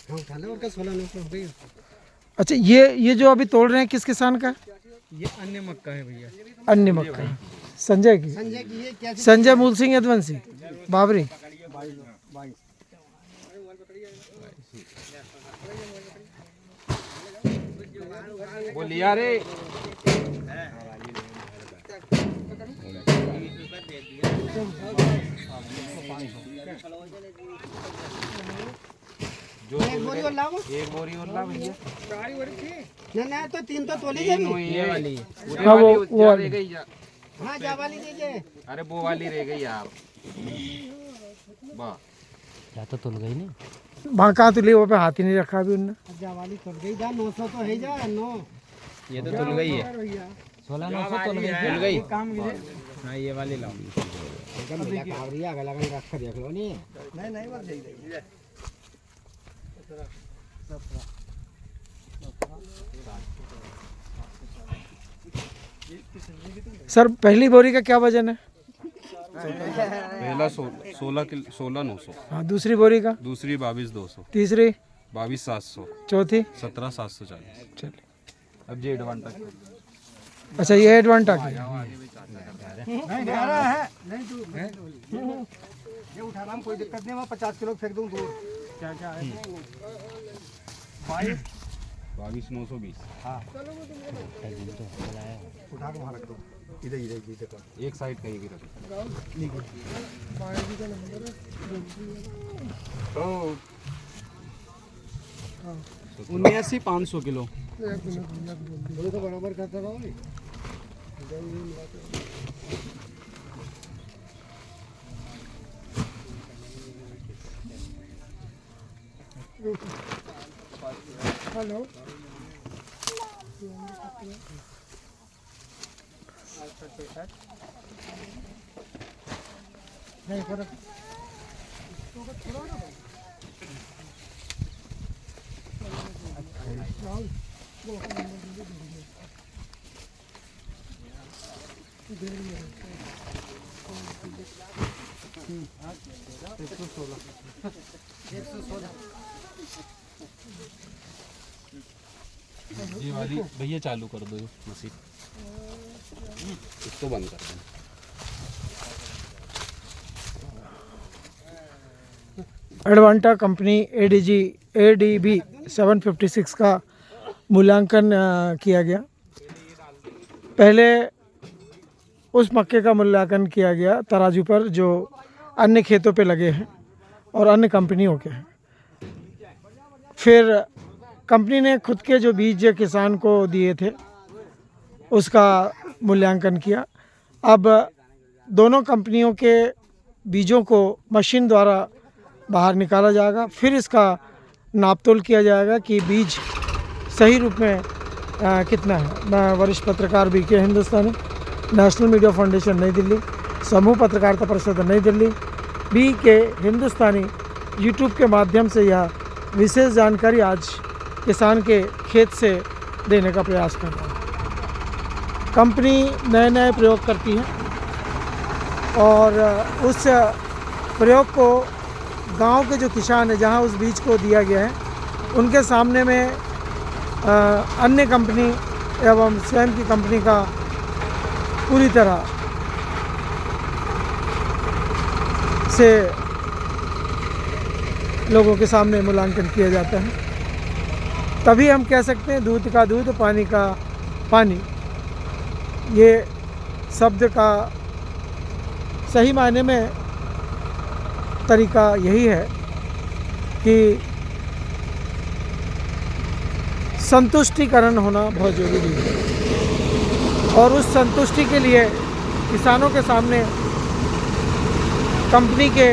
हाँ उठा लो, और क्या 16,900 हो गई। अच्छा, ये जो अभी तोड़ रहे हैं किस किसान का? ये अन्य मक्का है भैया। अन्य मक्का, संजय की। संजय की ये क्या संजय मूल सिंह यदवंशी बाबरी। बोलिया रे जो एक बोरी और लाओ। एक बोरी और ला भैया। ना तो 3 तो तोली तीन देगी। हुई ये वाली पूरे हाँ, वो वाली वाली। रह गई जा। हाँ जा वाली दीजिए। अरे वो वाली रह गई यार। वाह क्या तो तुल गई नहीं। वहाँ कहाँ तुली, वो पे हाथ ही नहीं रखा अभी उनने। अब जा वाली तोल गई जा, 900 तो है जा 9। ये तो तुल गई है। 16,900 तुल गई। तुल गई। हाँ ये वाली लाओ। एकदम मिला कावरिया गला गला रख कर देख लो नहीं। नहीं बस जाइए। सर पहली बोरी का क्या वजन है? पहला 16,900, हाँ, दूसरी बोरी का? दूसरी 22,200, तीसरी? 22,700, चौथी? 17,740। चलिए। अब जे एडवांटेज अच्छा, ये एडवांटा की। नहीं आ रहा है। नहीं तू ये उठा रहा हूँ, कोई दिक्कत नहीं। मैं 50 किलो फेंक दूँ दूर। क्या क्या है? 22,920। उठा के वहाँ रख दो। इधर इधर इधर कर। एक साइड कहीं भी रख। 79,500 किलो। बोले तो बराबर करता रहो। हेलो, नहीं फर्क। ये वाली भैया चालू कर दो मशीन, इसको बंद कर दो। एडवांटा कंपनी ADB 756 का मूल्यांकन किया गया। पहले उस मक्के का मूल्यांकन किया गया तराजू पर जो अन्य खेतों पे लगे हैं और अन्य कंपनियों के हैं। फिर कंपनी ने खुद के जो बीज किसान को दिए थे उसका मूल्यांकन किया। अब दोनों कंपनियों के बीजों को मशीन द्वारा बाहर निकाला जाएगा। फिर इसका नापतोल किया जाएगा कि बीज सही रूप में कितना है। मैं वरिष्ठ पत्रकार BK हिंदुस्तानी, नेशनल मीडिया फाउंडेशन नई दिल्ली, समूह पत्रकारिता परिषद नई दिल्ली, BK हिंदुस्तानी यूट्यूब के माध्यम से यह विशेष जानकारी आज किसान के खेत से देने का प्रयास कर रहा है। कंपनी नए नए प्रयोग करती है और उस प्रयोग को गांव के जो किसान हैं जहां उस बीज को दिया गया है उनके सामने में अन्य कंपनी एवं स्वयं की कंपनी का पूरी तरह से लोगों के सामने मूल्यांकन किया जाता है। तभी हम कह सकते हैं दूध का दूध, पानी का पानी। ये शब्द का सही मायने में तरीका यही है कि संतुष्टिकरण होना बहुत ज़रूरी है और उस संतुष्टि के लिए किसानों के सामने कंपनी के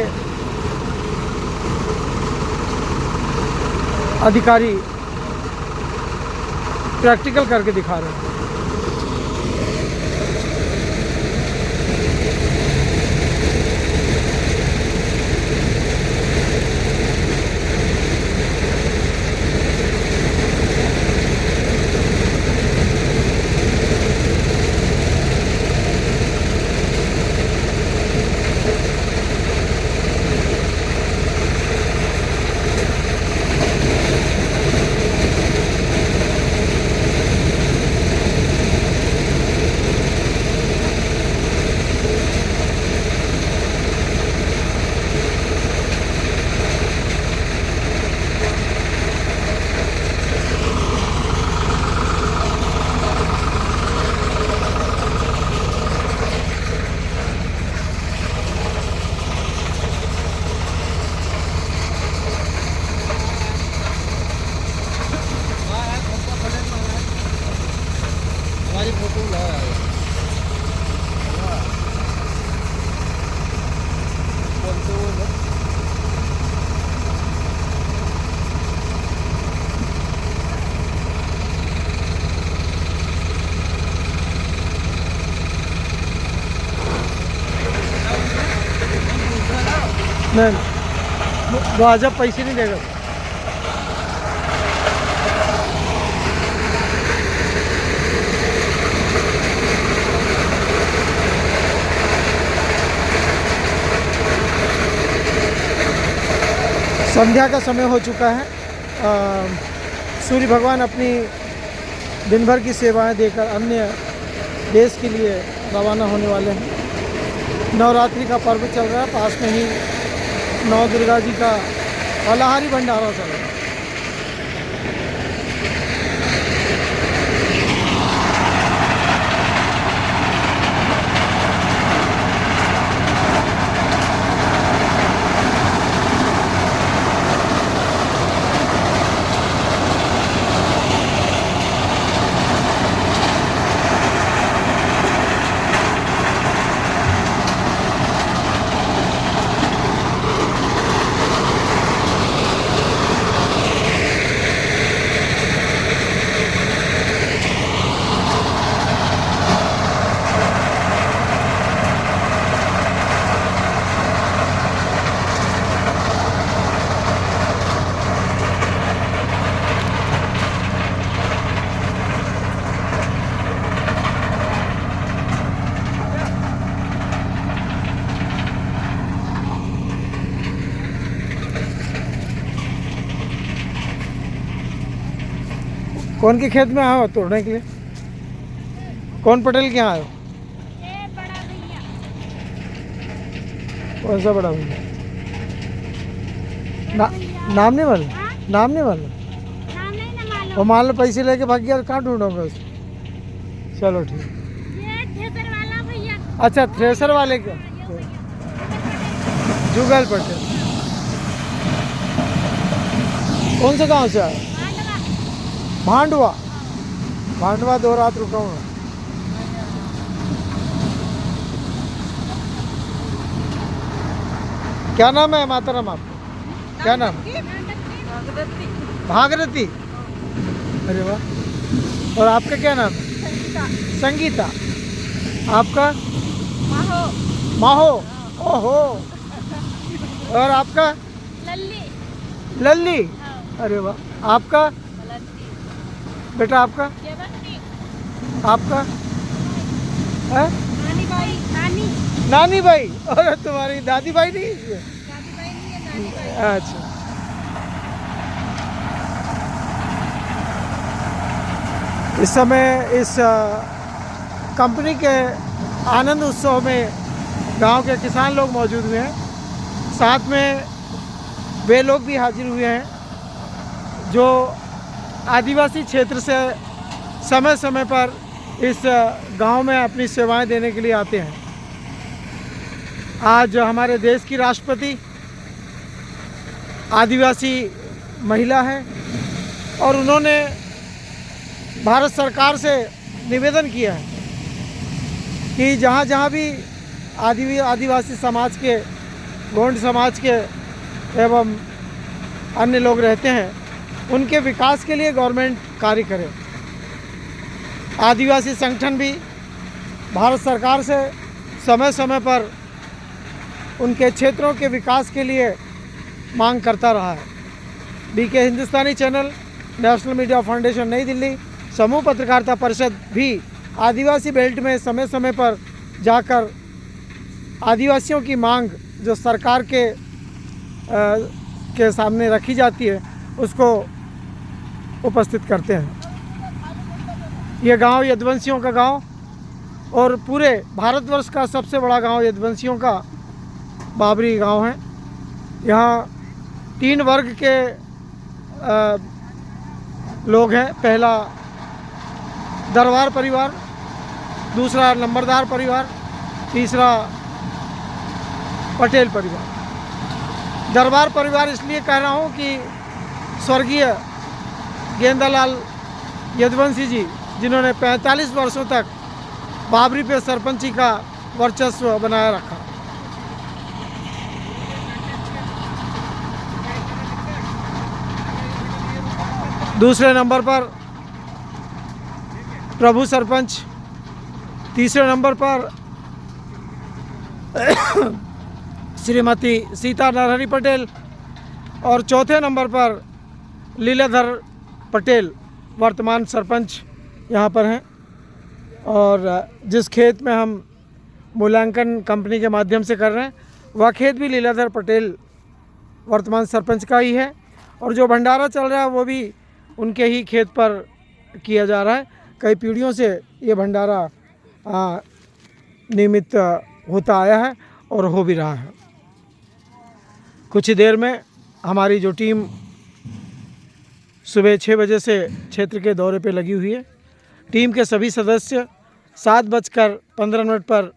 अधिकारी प्रैक्टिकल करके दिखा रहे हैं। नहीं, वो अजब पैसे नहीं देगा। संध्या का समय हो चुका है। सूर्य भगवान अपनी दिन भर की सेवाएं देकर अन्य देश के लिए रवाना होने वाले हैं। नवरात्रि का पर्व चल रहा है, पास में ही नौ दुर्गा जी का फलाहारी भंडारा चल रहा है। कौन के खेत में आए हो तोड़ने के लिए? कौन पटेल के यहाँ आए हो? बड़ा भैया। कौन सा बड़ा भैया? नाम नहीं मालूम? नाम नहीं मालूम? नाम नहीं ना मालूम। वो मान लो पैसे लेके भाग गया, कहाँ ढूंढोगे उसको? चलो ठीक। ये थ्रेसर वाला भैया। अच्छा, थ्रेसर वाले का जुगल पटेल। कौन से गांव से आए? भांडवा। भांडवा 2 रात रुका हूँ। क्या नाम है माताराम आपका? क्या नाम? भागरती। अरे वाह। और आपका क्या नाम है? संगीता। आपका? माहो। माहो। ओहो। और आपका? लल्ली। लल्ली। अरे वाह। आपका बेटा? आपका? आपका है? नानी भाई। नानी। नानी भाई। और तुम्हारी दादी भाई नहीं है? दादी भाई नहीं है, नानी भाई। अच्छा। इस समय इस कंपनी के आनंद उत्सव में गांव के किसान लोग मौजूद हुए हैं। साथ में वे लोग भी हाजिर हुए हैं जो आदिवासी क्षेत्र से समय समय पर इस गांव में अपनी सेवाएं देने के लिए आते हैं। आज हमारे देश की राष्ट्रपति आदिवासी महिला है और उन्होंने भारत सरकार से निवेदन किया है कि जहाँ जहाँ भी आदिवासी समाज के, गोंड समाज के एवं अन्य लोग रहते हैं, उनके विकास के लिए गवर्नमेंट कार्य करे। आदिवासी संगठन भी भारत सरकार से समय समय पर उनके क्षेत्रों के विकास के लिए मांग करता रहा है। बीके हिंदुस्तानी चैनल, नेशनल मीडिया फाउंडेशन नई दिल्ली, समूह पत्रकारिता परिषद भी आदिवासी बेल्ट में समय समय पर जाकर आदिवासियों की मांग जो सरकार के सामने रखी जाती है उसको उपस्थित करते हैं। ये गांव यदुवंशियों का गांव और पूरे भारतवर्ष का सबसे बड़ा गांव यदुवंशियों का बाबरी गांव है। यहाँ 3 वर्ग के लोग हैं। पहला दरबार परिवार, दूसरा नंबरदार परिवार, तीसरा पटेल परिवार। दरबार परिवार इसलिए कह रहा हूँ कि स्वर्गीय गेंदालाल यदुवंशी जी, जिन्होंने 45 वर्षों तक बाबरी पे सरपंची का वर्चस्व बनाए रखा। दूसरे नंबर पर प्रभु सरपंच, तीसरे नंबर पर श्रीमती सीता नरहरि पटेल और चौथे नंबर पर लीलाधर पटेल वर्तमान सरपंच यहाँ पर हैं। और जिस खेत में हम मूल्यांकन कंपनी के माध्यम से कर रहे हैं वह खेत भी लीलाधर पटेल वर्तमान सरपंच का ही है। और जो भंडारा चल रहा है वो भी उनके ही खेत पर किया जा रहा है। कई पीढ़ियों से ये भंडारा नियमित होता आया है और हो भी रहा है। कुछ ही देर में हमारी जो टीम सुबह 6 बजे से क्षेत्र के दौरे पे लगी हुई है। टीम के सभी सदस्य 7:15 पर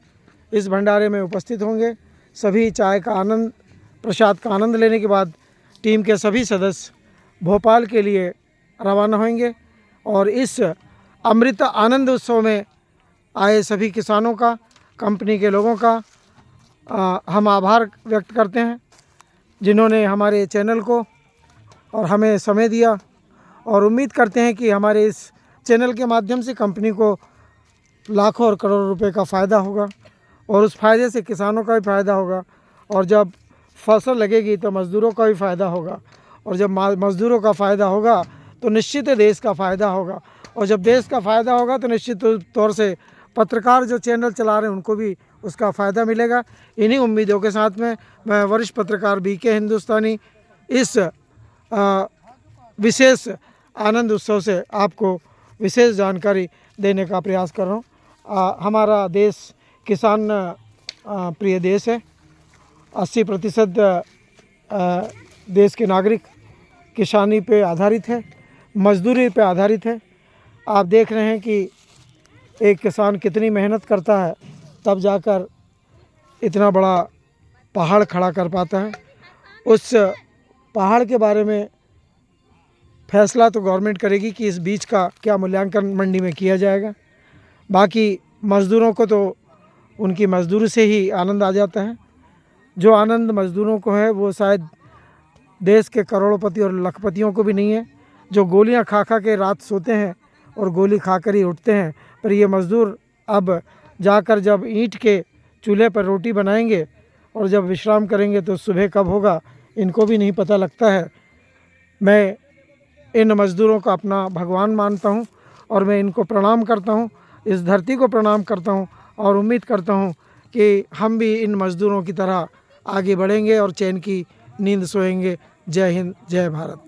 इस भंडारे में उपस्थित होंगे। सभी चाय का आनंद, प्रसाद का आनंद लेने के बाद टीम के सभी सदस्य भोपाल के लिए रवाना होंगे। और इस अमृत आनंद उत्सव में आए सभी किसानों का, कंपनी के लोगों का हम आभार व्यक्त करते हैं जिन्होंने हमारे चैनल को और हमें समय दिया। और उम्मीद करते हैं कि हमारे इस चैनल के माध्यम से कंपनी को लाखों और करोड़ों रुपए का फ़ायदा होगा और उस फ़ायदे से किसानों का भी फ़ायदा होगा। और जब फसल लगेगी तो मज़दूरों का भी फ़ायदा होगा और जब मज़दूरों का फ़ायदा होगा तो निश्चित ही देश का फ़ायदा होगा। और जब देश का फ़ायदा होगा तो निश्चित तौर से पत्रकार जो चैनल चला रहे हैं उनको भी उसका फ़ायदा मिलेगा। इन्हीं उम्मीदों के साथ में मैं वरिष्ठ पत्रकार बीके हिंदुस्तानी इस विशेष आनंद उत्सव से आपको विशेष जानकारी देने का प्रयास कर रहा हूँ। हमारा देश किसान प्रिय देश है। 80% देश के नागरिक किसानी पे आधारित है, मजदूरी पे आधारित है। आप देख रहे हैं कि एक किसान कितनी मेहनत करता है तब जाकर इतना बड़ा पहाड़ खड़ा कर पाता है। उस पहाड़ के बारे में फैसला तो गवर्नमेंट करेगी कि इस बीज का क्या मूल्यांकन मंडी में किया जाएगा। बाकी मज़दूरों को तो उनकी मज़दूरी से ही आनंद आ जाता है। जो आनंद मज़दूरों को है वो शायद देश के करोड़पति और लखपतियों को भी नहीं है, जो गोलियां खा खा के रात सोते हैं और गोली खाकर ही उठते हैं। पर ये मज़दूर अब जाकर जब ईंट के चूल्हे पर रोटी बनाएंगे और जब विश्राम करेंगे तो सुबह कब होगा इनको भी नहीं पता लगता है। मैं इन मज़दूरों को अपना भगवान मानता हूँ और मैं इनको प्रणाम करता हूँ, इस धरती को प्रणाम करता हूँ और उम्मीद करता हूँ कि हम भी इन मज़दूरों की तरह आगे बढ़ेंगे और चैन की नींद सोएंगे। जय हिंद, जय भारत।